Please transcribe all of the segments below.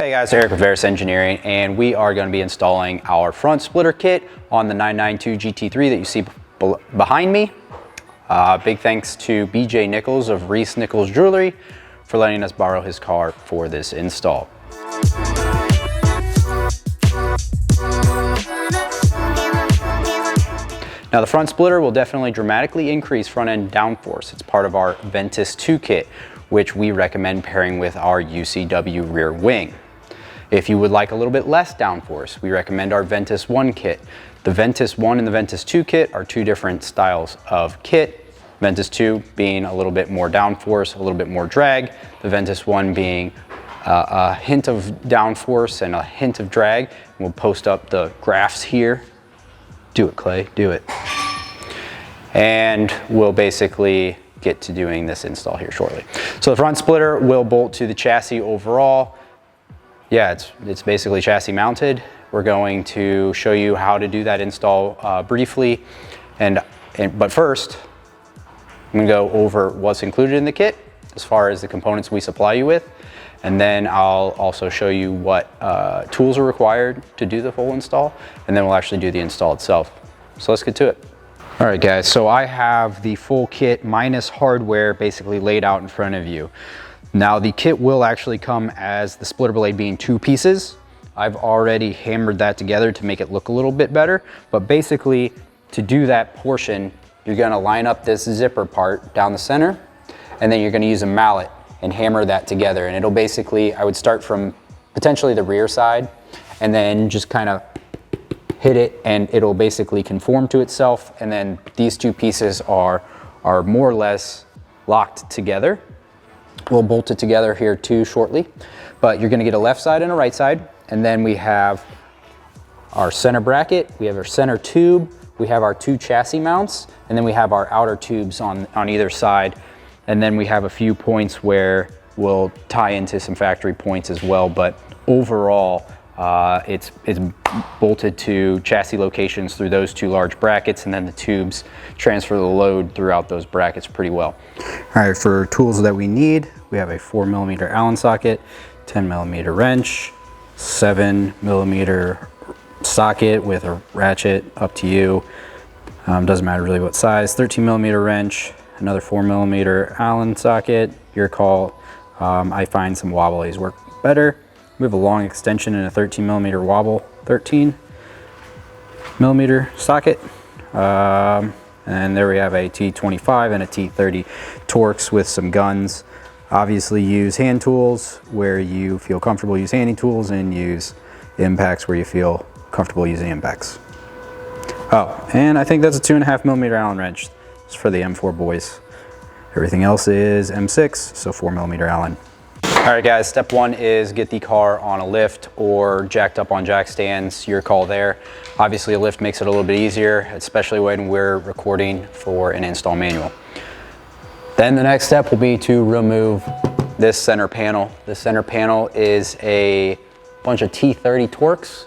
Hey guys, Eric with Verus Engineering, and we are going to be installing our front splitter kit on the 992 GT3 that you see behind me. Big thanks to BJ Nichols of Reese Nichols Jewelry for letting us borrow his car for this install. Now the front splitter will definitely dramatically increase front end downforce. It's part of our Ventus 2 kit, which we recommend pairing with our UCW rear wing. If you would like a little bit less downforce, we recommend our Ventus 1 kit. The Ventus 1 and the Ventus 2 kit are two different styles of kit. Ventus 2 being a little bit more downforce, a little bit more drag. The Ventus 1 being a hint of downforce and a hint of drag. We'll post up the graphs here. Do it, Clay, do it. And we'll basically get to doing this install here shortly. So the front splitter will bolt to the chassis overall. Yeah, it's basically chassis mounted. We're going to show you how to do that install briefly. But first, I'm gonna go over what's included in the kit as far as the components we supply you with. And then I'll also show you what tools are required to do the full install. And then we'll actually do the install itself. So let's get to it. All right guys, so I have the full kit minus hardware basically laid out in front of you. Now the kit will actually come as the splitter blade being two pieces. I've already hammered that together to make it look a little bit better, but basically to do that portion, you're gonna line up this zipper part down the center, and then you're gonna use a mallet and hammer that together. And it'll basically, I would start from potentially the rear side and then just kind of hit it and it'll basically conform to itself. And then these two pieces are more or less locked together. We'll bolt it together here too shortly, but you're gonna get a left side and a right side. And then we have our center bracket, we have our center tube, we have our two chassis mounts, and then we have our outer tubes on either side. And then we have a few points where we'll tie into some factory points as well, but overall, it's bolted to chassis locations through those two large brackets, and then the tubes transfer the load throughout those brackets pretty well. All right, for tools that we need, we have a 4mm Allen socket, 10mm wrench, 7mm socket with a ratchet, up to you. Doesn't matter really what size. 13mm wrench, another 4mm Allen socket, your call. I find some wobblies work better. We have a long extension and a 13mm wobble, 13mm socket. And there we have a T25 and a T30 Torx with some guns. Obviously use hand tools where you feel comfortable, use handy tools, and use impacts where you feel comfortable using impacts. Oh, and I think that's a 2.5mm Allen wrench. It's for the M4 boys. Everything else is M6, so 4mm Allen. All right guys, step one is get the car on a lift or jacked up on jack stands, your call there. Obviously a lift makes it a little bit easier, especially when we're recording for an install manual. Then the next step will be to remove this center panel. The center panel is a bunch of T30 Torx.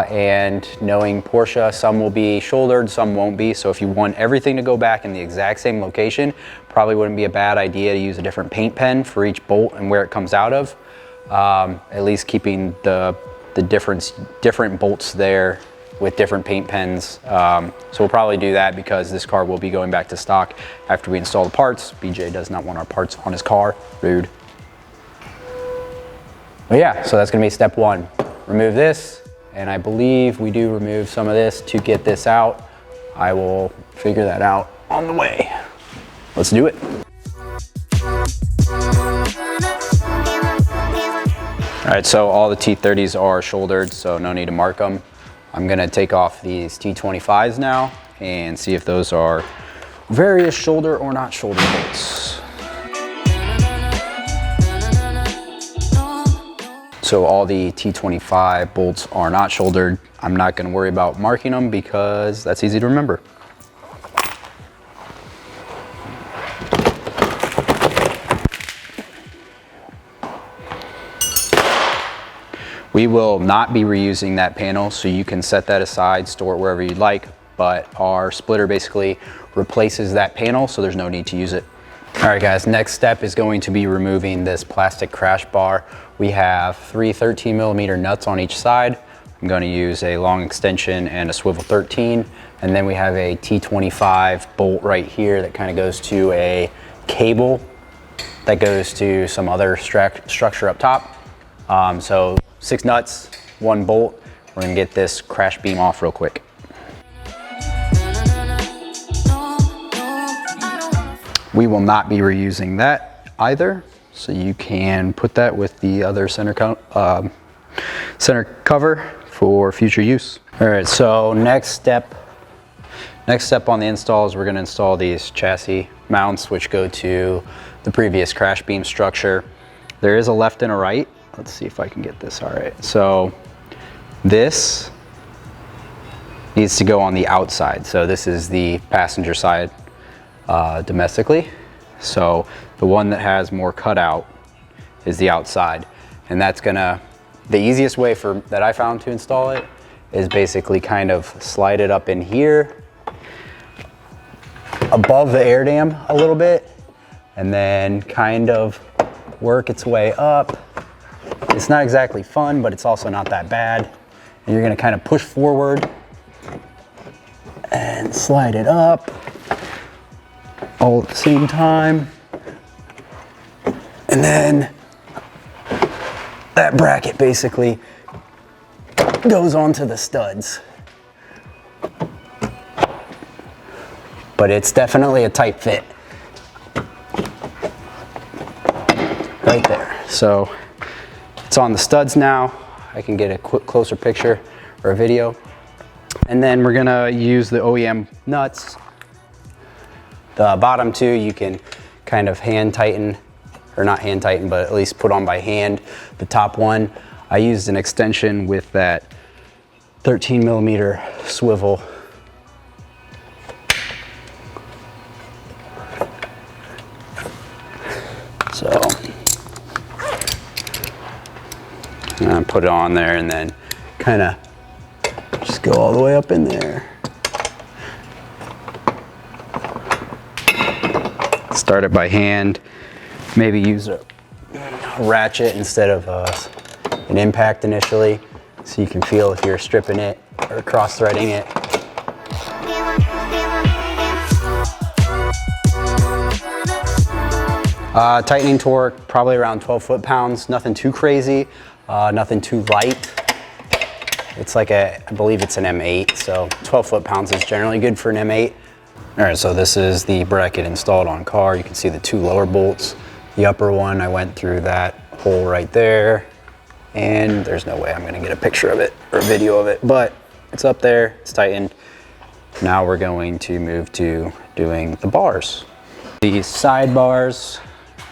And knowing Porsche, some will be shouldered, some won't be. So if you want everything to go back in the exact same location, probably wouldn't be a bad idea to use a different paint pen for each bolt and where it comes out of. At least keeping the different bolts there with different paint pens. So we'll probably do that because this car will be going back to stock after we install the parts. BJ does not want our parts on his car, rude. But yeah, so that's gonna be step one. Remove this. And I believe we do remove some of this to get this out. I will figure that out on the way. Let's do it. All right, so all the T30s are shouldered, so no need to mark them. I'm gonna take off these T25s now and see if those are various shoulder or not shoulder bolts. So all the T25 bolts are not shouldered. I'm not gonna worry about marking them because that's easy to remember. We will not be reusing that panel, so you can set that aside, store it wherever you'd like, but our splitter basically replaces that panel, so there's no need to use it. All right guys, next step is going to be removing this plastic crash bar. We have 3 13mm nuts on each side. I'm going to use a long extension and a swivel 13. And then we have a T25 bolt right here that kind of goes to a cable that goes to some other structure up top. So 6 nuts, 1 bolt. We're gonna get this crash beam off real quick. We will not be reusing that either. So you can put that with the other center cover for future use. All right, so next step on the install is we're gonna install these chassis mounts, which go to the previous crash beam structure. There is a left and a right. Let's see if I can get this all right. So this needs to go on the outside. So this is the passenger side domestically. So the one that has more cutout is the outside. And that's the easiest way that I found to install it is basically kind of slide it up in here above the air dam a little bit, and then kind of work its way up. It's not exactly fun, but it's also not that bad. And you're gonna kind of push forward and slide it up all at the same time. And then that bracket basically goes onto the studs. But it's definitely a tight fit. Right there. So it's on the studs now. I can get a closer picture or a video. And then we're gonna use the OEM nuts. The bottom 2 you can kind of hand tighten, or not hand tighten, but at least put on by hand. The top one, I used an extension with that 13mm swivel. So, and put it on there and then kind of just go all the way up in there. Start it by hand, maybe use a ratchet instead of an impact initially, so you can feel if you're stripping it or cross-threading it. Tightening torque, probably around 12 foot-pounds, nothing too crazy, nothing too light. It's like I believe it's an M8, so 12 foot-pounds is generally good for an M8. All right, so this is the bracket installed on car. You can see the 2 lower bolts. The upper one, I went through that hole right there, and there's no way I'm gonna get a picture of it or a video of it, but it's up there, it's tightened. Now we're going to move to doing the bars. These sidebars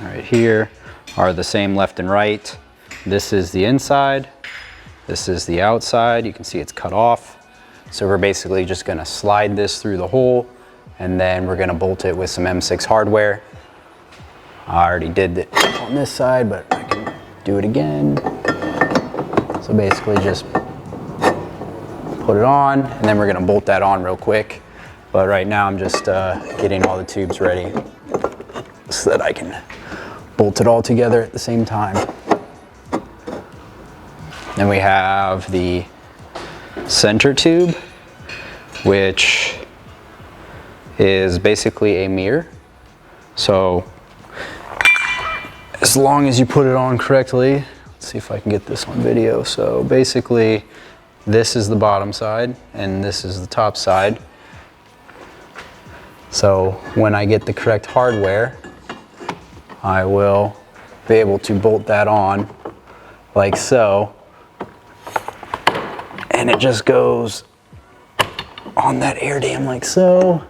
right here are the same left and right. This is the inside, this is the outside. You can see it's cut off. So we're basically just gonna slide this through the hole, and then we're gonna bolt it with some M6 hardware. I already did it on this side, but I can do it again. So basically just put it on, and then we're gonna bolt that on real quick. But right now I'm just getting all the tubes ready so that I can bolt it all together at the same time. Then we have the center tube, which is basically a mirror. So as long as you put it on correctly, let's see if I can get this on video. So basically this is the bottom side and this is the top side. So when I get the correct hardware, I will be able to bolt that on like so. And it just goes on that air dam like so.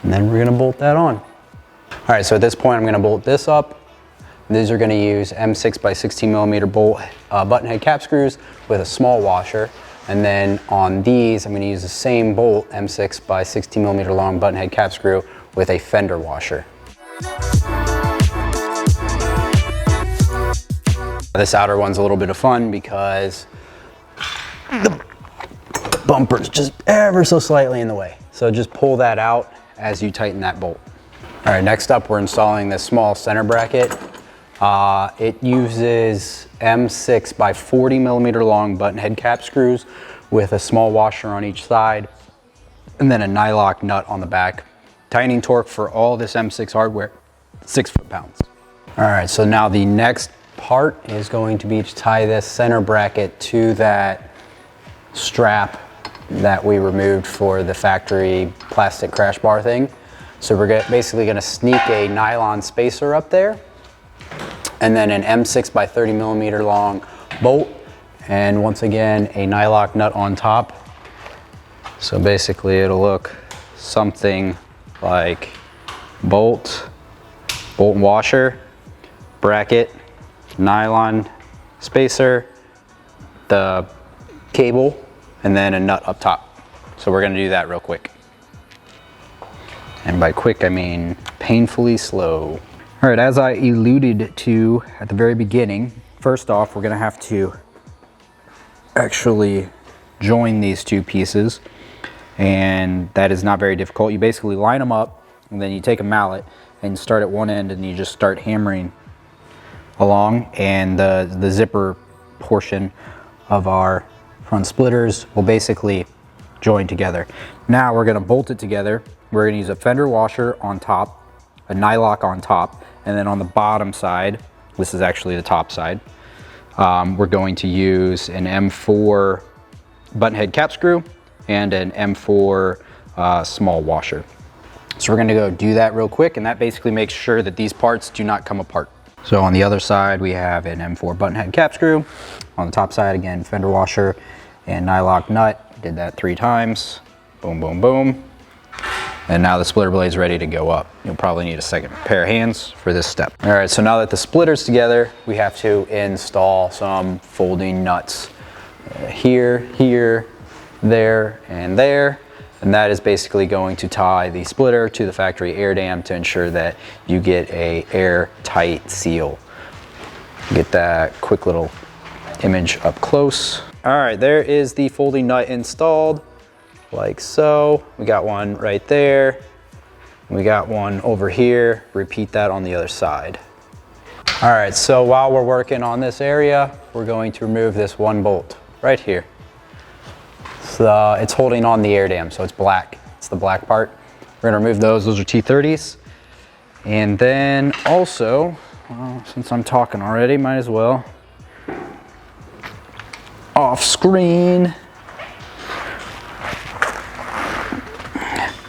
And then we're gonna bolt that on. All right, so at this point I'm gonna bolt this up. These are gonna use M6 by 16mm bolt button head cap screws with a small washer. And then on these, I'm gonna use the same bolt, M6 by 16mm long button head cap screw with a fender washer. This outer one's a little bit of fun because the bumper's just ever so slightly in the way. So just pull that out as you tighten that bolt. All right, next up we're installing this small center bracket. It uses M6 by 40 millimeter long button head cap screws with a small washer on each side and then a nylock nut on the back. Tightening torque for all this M6 hardware, 6 foot-pounds. All right, so now the next part is going to be to tie this center bracket to that strap that we removed for the factory plastic crash bar thing. So we're basically gonna sneak a nylon spacer up there and then an M6 by 30 millimeter long bolt, and once again a nylock nut on top. So basically it'll look something like bolt and washer, bracket, nylon spacer, the cable, and then a nut up top. So we're gonna do that real quick. And by quick, I mean painfully slow. All right, as I alluded to at the very beginning, first off, we're gonna have to actually join these two pieces, and that is not very difficult. You basically line them up, and then you take a mallet and start at one end, and you just start hammering along, and the zipper portion of our front splitters will basically join together. Now we're gonna bolt it together. We're gonna use a fender washer on top, a nylock on top, and then on the bottom side, this is actually the top side, we're going to use an M4 button head cap screw and an M4 small washer. So we're gonna go do that real quick, and that basically makes sure that these parts do not come apart. So on the other side, we have an M4 button head cap screw. On the top side, again, fender washer and nylock nut. Did that 3 times. Boom, boom, boom. And now the splitter blade's ready to go up. You'll probably need a second pair of hands for this step. All right, so now that the splitter's together, we have to install some folding nuts. Here, here, there, and there. And that is basically going to tie the splitter to the factory air dam to ensure that you get a airtight seal. Get that quick little image up close. All right, there is the folding nut installed, like so. We got one right there. We got one over here. Repeat that on the other side. All right, so while we're working on this area, we're going to remove this one bolt right here. So it's holding on the air dam, so it's black. It's the black part. We're gonna remove those. Those are T30s. And then also, since I'm talking already, might as well. Off screen,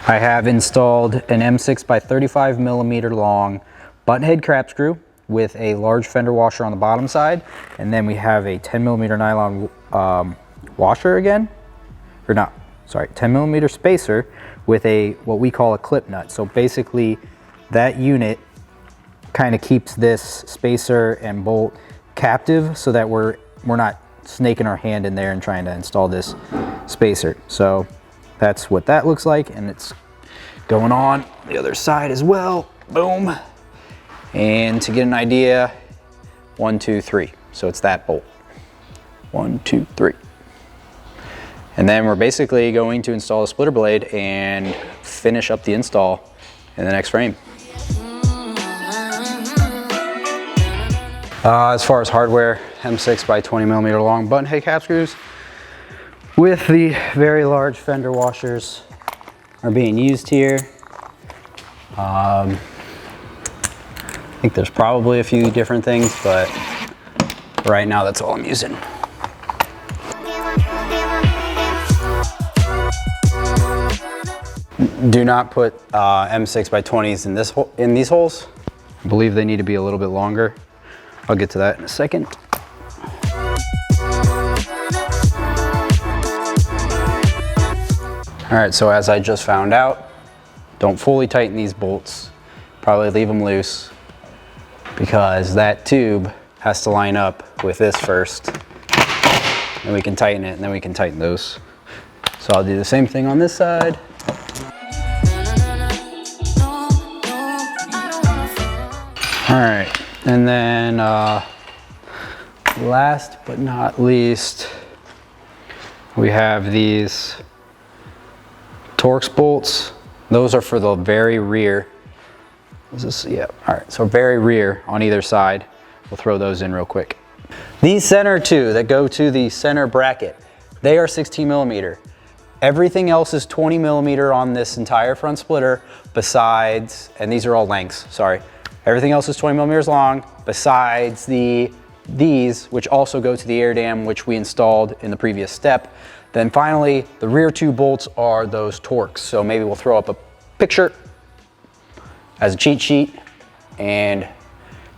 I have installed an M6 by 35 millimeter long button head cap screw with a large fender washer on the bottom side, and then we have a 10 millimeter nylon washer again, or not, sorry, 10 millimeter spacer with a what we call a clip nut. So basically that unit kind of keeps this spacer and bolt captive so that we're not snaking our hand in there and trying to install this spacer. So that's what that looks like, and it's going on the other side as well. Boom. And to get an idea, 1, 2, 3. So it's that bolt. 1, 2, 3. And then we're basically going to install a splitter blade and finish up the install in the next frame. As far as hardware, M6 by 20 millimeter long button head cap screws with the very large fender washers are being used here. I think there's probably a few different things, but right now that's all I'm using. Do not put M6 by 20s in these holes. I believe they need to be a little bit longer. I'll get to that in a second. All right, so as I just found out, don't fully tighten these bolts. Probably leave them loose because that tube has to line up with this first. Then we can tighten it, and then we can tighten those. So I'll do the same thing on this side. All right, and then last but not least, we have these Torx bolts Those are for the very rear. Is this, yeah, all right, so very rear on either side. We'll throw those in real quick. These center two that go to the center bracket, they are 16 millimeter. Everything else is 20 millimeter on this entire front splitter besides, and these are all lengths, sorry. Everything else is 20 millimeters long besides these, which also go to the air dam, which we installed in the previous step. Then finally, the rear two bolts are those Torx. So maybe we'll throw up a picture as a cheat sheet, and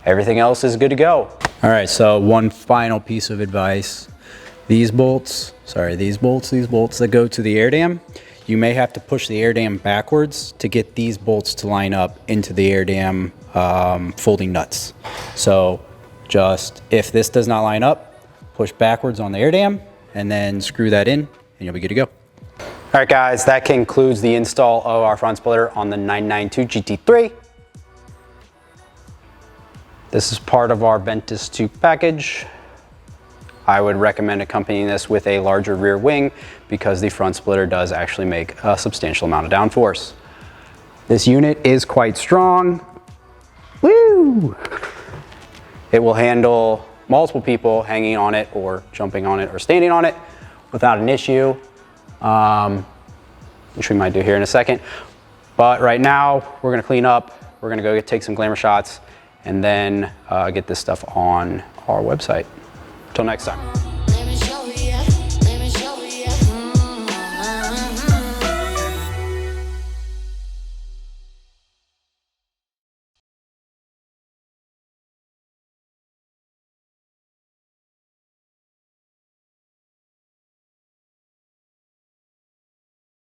everything else is good to go. All right, so one final piece of advice. These bolts that go to the air dam, you may have to push the air dam backwards to get these bolts to line up into the air dam folding nuts. So just, if this does not line up, push backwards on the air dam and then screw that in and you'll be good to go. All right guys, that concludes the install of our front splitter on the 992 GT3. This is part of our Ventus 2 package. I would recommend accompanying this with a larger rear wing because the front splitter does actually make a substantial amount of downforce. This unit is quite strong. Woo! It will handle multiple people hanging on it or jumping on it or standing on it without an issue, which we might do here in a second. But right now, we're gonna clean up. We're gonna go take some glamour shots and then get this stuff on our website. Till next time.